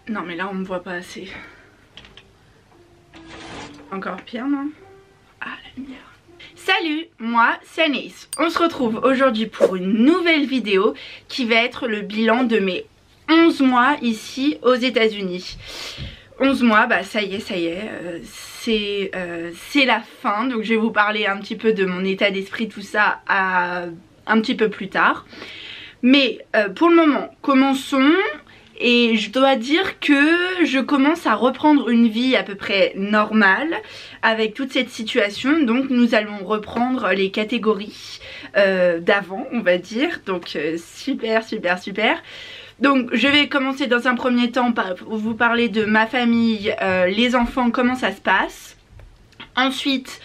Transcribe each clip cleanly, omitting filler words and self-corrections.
Non mais là on me voit pas assez. Encore pire non? Ah la lumière. Salut, moi c'est Anaïs. On se retrouve aujourd'hui pour une nouvelle vidéo qui va être le bilan de mes 11 mois ici aux États-Unis. 11 mois, bah ça y est, c'est la fin. Donc je vais vous parler un petit peu de mon état d'esprit, tout ça un petit peu plus tard. Mais pour le moment, commençons. Et je dois dire que je commence à reprendre une vie à peu près normale avec toute cette situation. Donc nous allons reprendre les catégories d'avant, on va dire. Donc super. Donc je vais commencer dans un premier temps par vous parler de ma famille, les enfants, comment ça se passe. Ensuite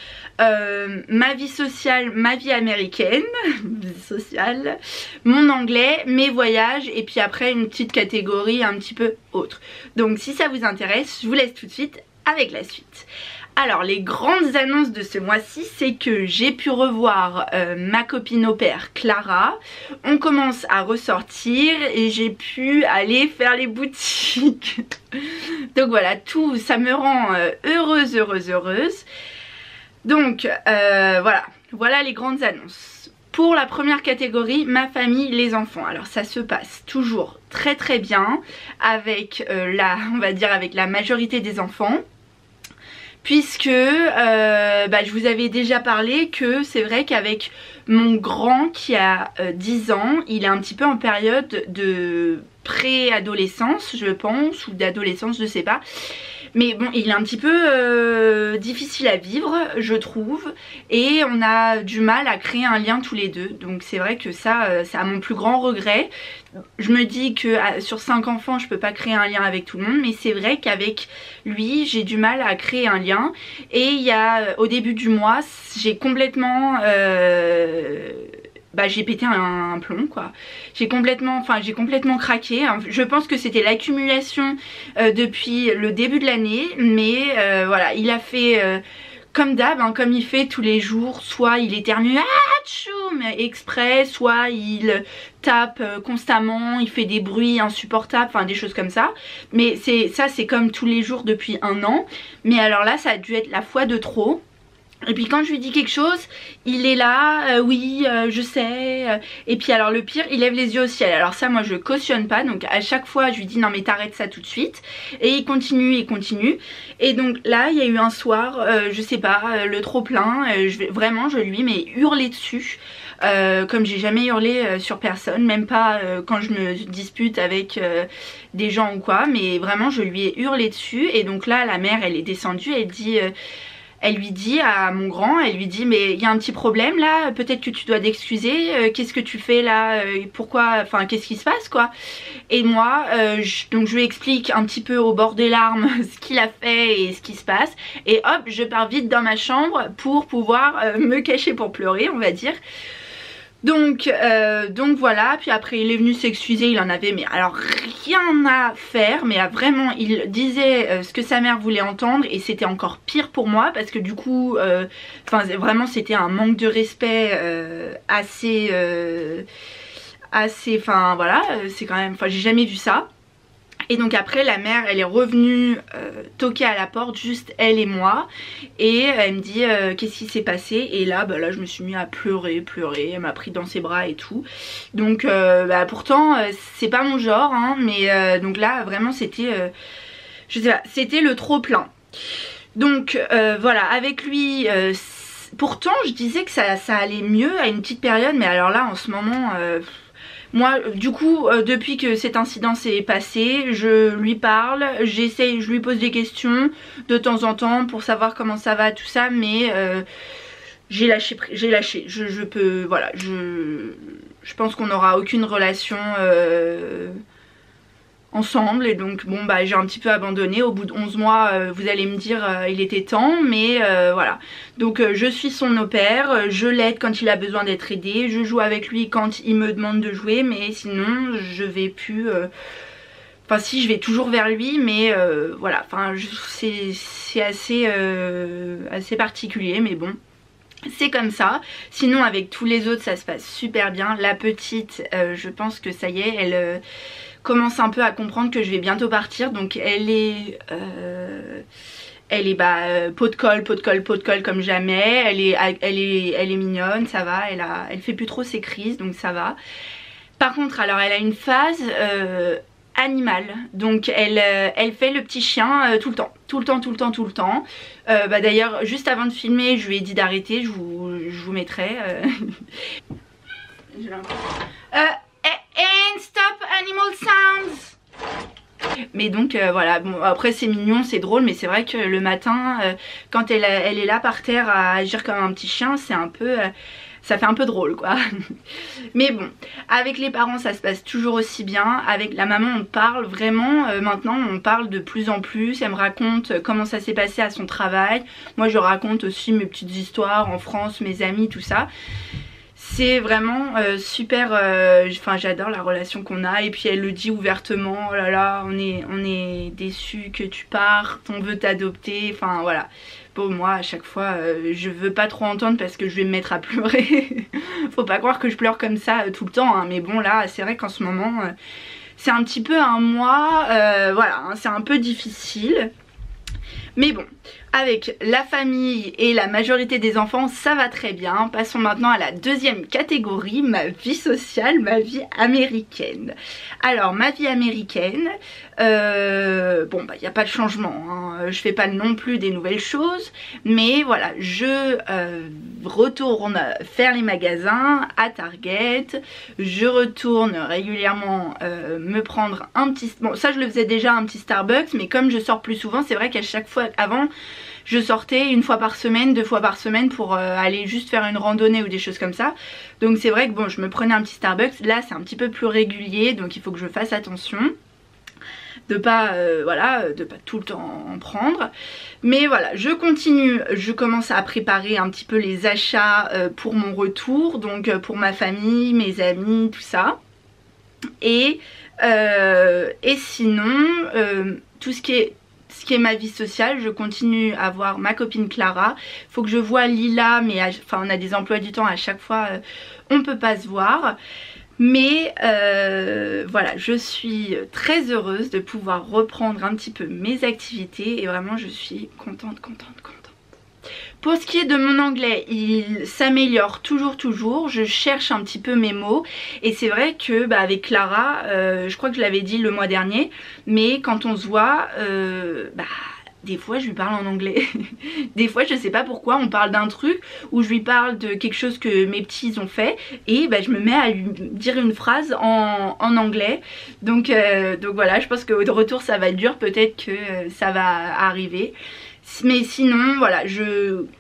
ma vie sociale, ma vie américaine, vie sociale, mon anglais, mes voyages et puis après une petite catégorie un petit peu autre. Donc si ça vous intéresse, je vous laisse tout de suite avec la suite. Alors les grandes annonces de ce mois-ci, c'est que j'ai pu revoir ma copine au pair Clara. On commence à ressortir et j'ai pu aller faire les boutiques. Donc voilà, tout ça me rend heureuse. Donc voilà les grandes annonces. Pour la première catégorie, ma famille, les enfants. Alors ça se passe toujours très bien avec on va dire avec la majorité des enfants. Puisque je vous avais déjà parlé que c'est vrai qu'avec mon grand qui a 10 ans, il est un petit peu en période de préadolescence je pense, ou d'adolescence, je sais pas. Mais bon, il est un petit peu difficile à vivre, je trouve. Et on a du mal à créer un lien tous les deux. Donc c'est vrai que ça, c'est à mon plus grand regret. Je me dis que sur 5 enfants, je peux pas créer un lien avec tout le monde. Mais c'est vrai qu'avec lui, j'ai du mal à créer un lien. Et il y a, au début du mois, j'ai complètement... j'ai pété un plomb quoi. J'ai complètement craqué. Je pense que c'était l'accumulation depuis le début de l'année. Mais voilà, il a fait comme d'hab, hein, comme il fait tous les jours. Soit il éternue exprès, soit il tape constamment, il fait des bruits insupportables, enfin des choses comme ça. Mais c'est comme tous les jours depuis 1 an. Mais alors là, ça a dû être la fois de trop. Et puis quand je lui dis quelque chose, il est là, oui, je sais. Et puis alors le pire, il lève les yeux au ciel. Alors ça, moi je cautionne pas. Donc à chaque fois, je lui dis non mais t'arrêtes ça tout de suite. Et il continue. Et donc là, il y a eu un soir, je sais pas, le trop plein. Je lui mets hurlé dessus. Comme j'ai jamais hurlé sur personne, même pas quand je me dispute avec des gens ou quoi. Mais vraiment, je lui ai hurlé dessus. Et donc là, la mère, elle est descendue, elle lui dit à mon grand, elle lui dit mais il y a un petit problème là, peut-être que tu dois t'excuser, qu'est-ce que tu fais là, pourquoi, enfin qu'est-ce qui se passe quoi. Et moi donc je lui explique un petit peu au bord des larmes ce qu'il a fait et ce qui se passe. Et hop, je pars vite dans ma chambre pour pouvoir me cacher pour pleurer, on va dire. Donc voilà, puis après il est venu s'excuser, il en avait mais alors rien à faire, mais vraiment il disait ce que sa mère voulait entendre et c'était encore pire pour moi parce que du coup, vraiment c'était un manque de respect assez, enfin voilà, c'est quand même, j'ai jamais vu ça. Et donc après la mère elle est revenue toquer à la porte, juste elle et moi. Et elle me dit qu'est-ce qui s'est passé. Et là je me suis mis à pleurer. Elle m'a pris dans ses bras et tout. Donc pourtant c'est pas mon genre hein, mais donc là vraiment c'était je sais pas, c'était le trop plein. Donc voilà, avec lui pourtant je disais que ça allait mieux à une petite période. Mais alors là en ce moment... moi du coup depuis que cet incident s'est passé, je lui parle, je lui pose des questions de temps en temps pour savoir comment ça va tout ça. Mais j'ai lâché, je peux, voilà, je pense qu'on n'aura aucune relation ensemble. Et donc bon j'ai un petit peu abandonné. Au bout de 11 mois vous allez me dire il était temps. Mais voilà, donc je suis son au pair, je l'aide quand il a besoin d'être aidé, je joue avec lui quand il me demande de jouer. Mais sinon je vais plus enfin si, je vais toujours vers lui. Mais voilà, enfin c'est assez particulier. Mais bon, c'est comme ça. Sinon avec tous les autres ça se passe super bien. La petite je pense que ça y est, elle commence un peu à comprendre que je vais bientôt partir. Donc elle est pot de colle comme jamais. Elle est mignonne, ça va. Elle fait plus trop ses crises, donc ça va. Par contre, alors elle a une phase animale, donc elle fait le petit chien tout le temps. D'ailleurs, juste avant de filmer, je lui ai dit d'arrêter. Je vous mettrai. And stop animal sounds. Mais donc voilà, bon après c'est mignon, c'est drôle, mais c'est vrai que le matin quand elle est là par terre à agir comme un petit chien, c'est un peu ça fait un peu drôle quoi. Mais bon, avec les parents ça se passe toujours aussi bien. Avec la maman on parle vraiment, maintenant on parle de plus en plus. Elle me raconte comment ça s'est passé à son travail. Moi je raconte aussi mes petites histoires en France, mes amis, tout ça. C'est vraiment super, enfin j'adore la relation qu'on a. Et puis elle le dit ouvertement, oh là là on est déçus que tu partes, on veut t'adopter, enfin voilà. Bon moi à chaque fois je veux pas trop entendre parce que je vais me mettre à pleurer. Faut pas croire que je pleure comme ça tout le temps hein. Mais bon là c'est vrai qu'en ce moment c'est un petit peu un mois, voilà hein, c'est un peu difficile. Mais bon, avec la famille et la majorité des enfants, ça va très bien. Passons maintenant à la deuxième catégorie, ma vie sociale, ma vie américaine. Alors, ma vie américaine, bon, bah, il n'y a pas de changement, hein. Je fais pas non plus des nouvelles choses, mais voilà, je retourne faire les magasins à Target. Je retourne régulièrement me prendre un petit... Bon, ça, je le faisais déjà, un petit Starbucks, mais comme je sors plus souvent, c'est vrai qu'à chaque fois, avant... Je sortais une fois par semaine, 2 fois par semaine pour aller juste faire une randonnée ou des choses comme ça. Donc c'est vrai que bon, je me prenais un petit Starbucks. Là c'est un petit peu plus régulier, donc il faut que je fasse attention de pas voilà, de pas tout le temps en prendre. Mais voilà, je continue, je commence à préparer un petit peu les achats pour mon retour, donc pour ma famille, mes amis, tout ça. Et sinon tout ce qui est ma vie sociale, je continue à voir ma copine Clara. Faut que je vois Lila, mais enfin on a des emplois du temps à chaque fois, on peut pas se voir. Mais voilà, je suis très heureuse de pouvoir reprendre un petit peu mes activités et vraiment je suis contente. Pour ce qui est de mon anglais, il s'améliore toujours. Je cherche un petit peu mes mots. Et c'est vrai que bah, avec Clara, je crois que je l'avais dit le mois dernier, mais quand on se voit, bah, des fois je lui parle en anglais. Des fois je sais pas pourquoi, on parle d'un truc ou je lui parle de quelque chose que mes petits ont fait. Et bah, je me mets à lui dire une phrase en anglais. Donc voilà, je pense qu'au retour ça va être dur, peut-être que ça va arriver. Mais sinon voilà,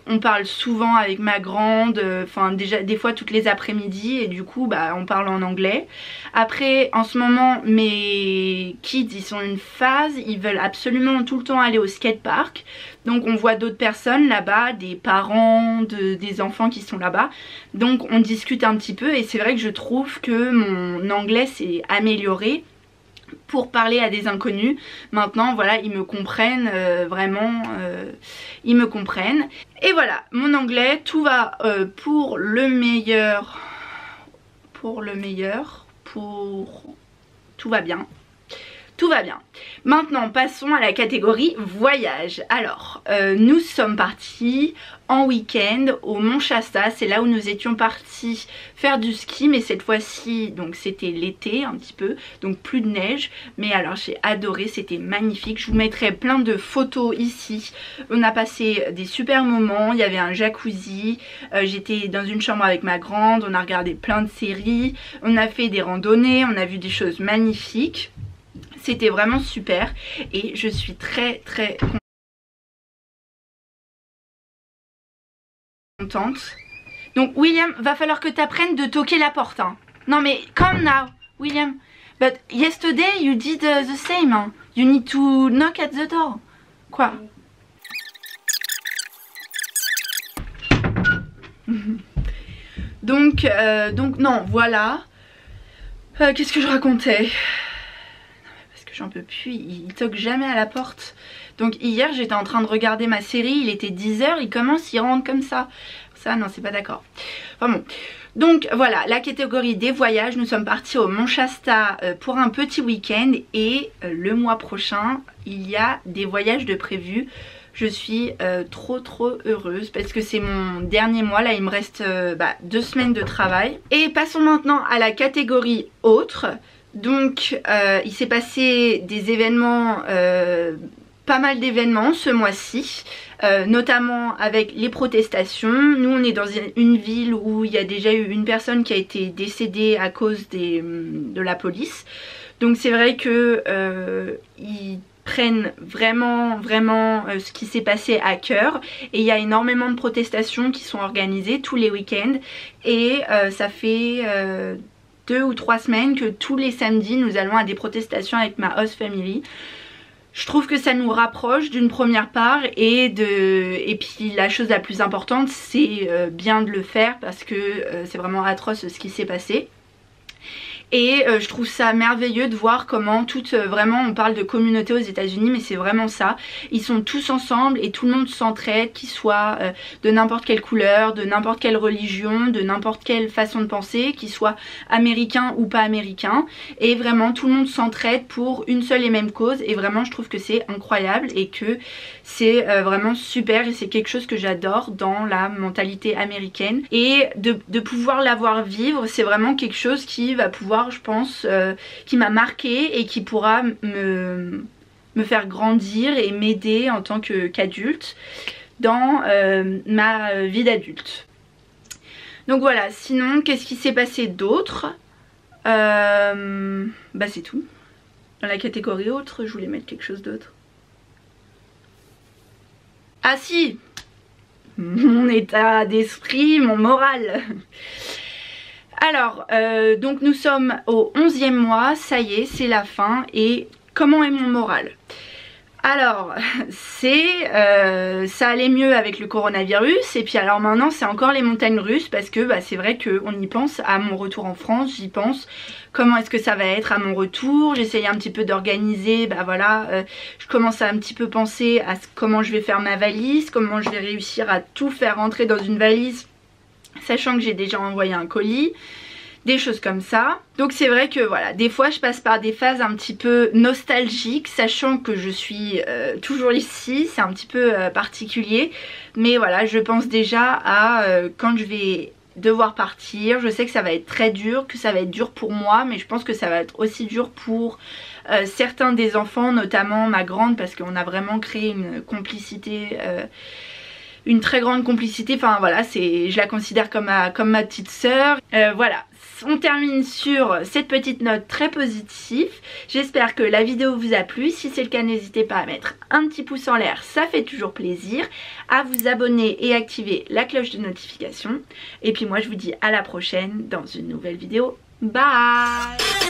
on parle souvent avec ma grande, enfin déjà des fois toutes les après-midi et du coup bah on parle en anglais. Après en ce moment mes kids ils sont une phase, ils veulent absolument tout le temps aller au skatepark. Donc on voit d'autres personnes là-bas, des parents, des enfants qui sont là-bas. Donc on discute un petit peu et c'est vrai que je trouve que mon anglais s'est amélioré pour parler à des inconnus. Maintenant voilà, ils me comprennent vraiment, ils me comprennent. Et voilà, mon anglais, tout va pour le meilleur, tout va bien. Tout va bien. Maintenant passons à la catégorie voyage. Alors nous sommes partis en week-end au Mont Shasta. C'est là où nous étions partis faire du ski, mais cette fois-ci donc c'était l'été un petit peu, donc plus de neige. Mais alors j'ai adoré, c'était magnifique. Je vous mettrai plein de photos ici. On a passé des super moments, il y avait un jacuzzi, j'étais dans une chambre avec ma grande, on a regardé plein de séries, on a fait des randonnées, on a vu des choses magnifiques. C'était vraiment super et je suis très contente. Donc William, va falloir que tu apprennes de toquer la porte. Hein. Non mais come now, William. But yesterday you did the same. Hein. You need to knock at the door. Quoi? donc non, voilà. Qu'est-ce que je racontais? J'en peux plus, il toque jamais à la porte. Donc hier j'étais en train de regarder ma série, il était 10 h, il rentre comme ça. Ça non, c'est pas d'accord. Enfin bon, Donc voilà, la catégorie des voyages, nous sommes partis au Mont Shasta pour un petit week-end et le mois prochain il y a des voyages de prévus. Je suis trop heureuse parce que c'est mon dernier mois, là il me reste 2 semaines de travail. Et passons maintenant à la catégorie autres. Donc il s'est passé des événements, pas mal d'événements ce mois-ci, notamment avec les protestations. Nous on est dans une ville où il y a déjà eu une personne qui a été décédée à cause de la police. Donc c'est vrai que ils prennent vraiment ce qui s'est passé à cœur, et il y a énormément de protestations qui sont organisées tous les week-ends, et ça fait 2 ou 3 semaines que tous les samedis nous allons à des protestations avec ma host family. Je trouve que ça nous rapproche d'une première part, et puis la chose la plus importante c'est bien de le faire parce que c'est vraiment atroce ce qui s'est passé. Et je trouve ça merveilleux de voir comment vraiment on parle de communauté aux États-Unis, mais c'est vraiment ça. Ils sont tous ensemble et tout le monde s'entraide, qu'ils soient de n'importe quelle couleur, de n'importe quelle religion, de n'importe quelle façon de penser, qu'ils soient américains ou pas américains. Et vraiment tout le monde s'entraide pour une seule et même cause, et vraiment je trouve que c'est incroyable et que c'est vraiment super, et c'est quelque chose que j'adore dans la mentalité américaine. Et de pouvoir la voir vivre, c'est vraiment quelque chose qui va pouvoir, je pense, qui m'a marqué et qui pourra me faire grandir et m'aider en tant qu'adulte dans ma vie d'adulte. Donc voilà, sinon qu'est-ce qui s'est passé d'autre? C'est tout. Dans la catégorie autre, je voulais mettre quelque chose d'autre. Ah si, mon état d'esprit, mon moral. Alors, donc nous sommes au 11e mois, ça y est, c'est la fin. Et comment est mon moral? Alors, ça allait mieux avec le coronavirus, et puis alors maintenant c'est encore les montagnes russes, parce que c'est vrai qu'on y pense à mon retour en France, j'y pense. Comment est-ce que ça va être à mon retour? J'essaye un petit peu d'organiser, je commence à un petit peu penser à comment je vais faire ma valise, comment je vais réussir à tout faire rentrer dans une valise, sachant que j'ai déjà envoyé un colis, des choses comme ça. Donc c'est vrai que voilà, des fois je passe par des phases un petit peu nostalgiques, sachant que je suis toujours ici, c'est un petit peu particulier. Mais voilà, je pense déjà à quand je vais devoir partir. Je sais que ça va être très dur, que ça va être dur pour moi, mais je pense que ça va être aussi dur pour certains des enfants, notamment ma grande, parce qu'on a vraiment créé une complicité, une très grande complicité. Enfin voilà, je la considère comme ma petite sœur. Voilà, on termine sur cette petite note très positive. J'espère que la vidéo vous a plu. Si c'est le cas, n'hésitez pas à mettre un petit pouce en l'air, ça fait toujours plaisir. À vous abonner et activer la cloche de notification. Et puis moi je vous dis à la prochaine dans une nouvelle vidéo. Bye!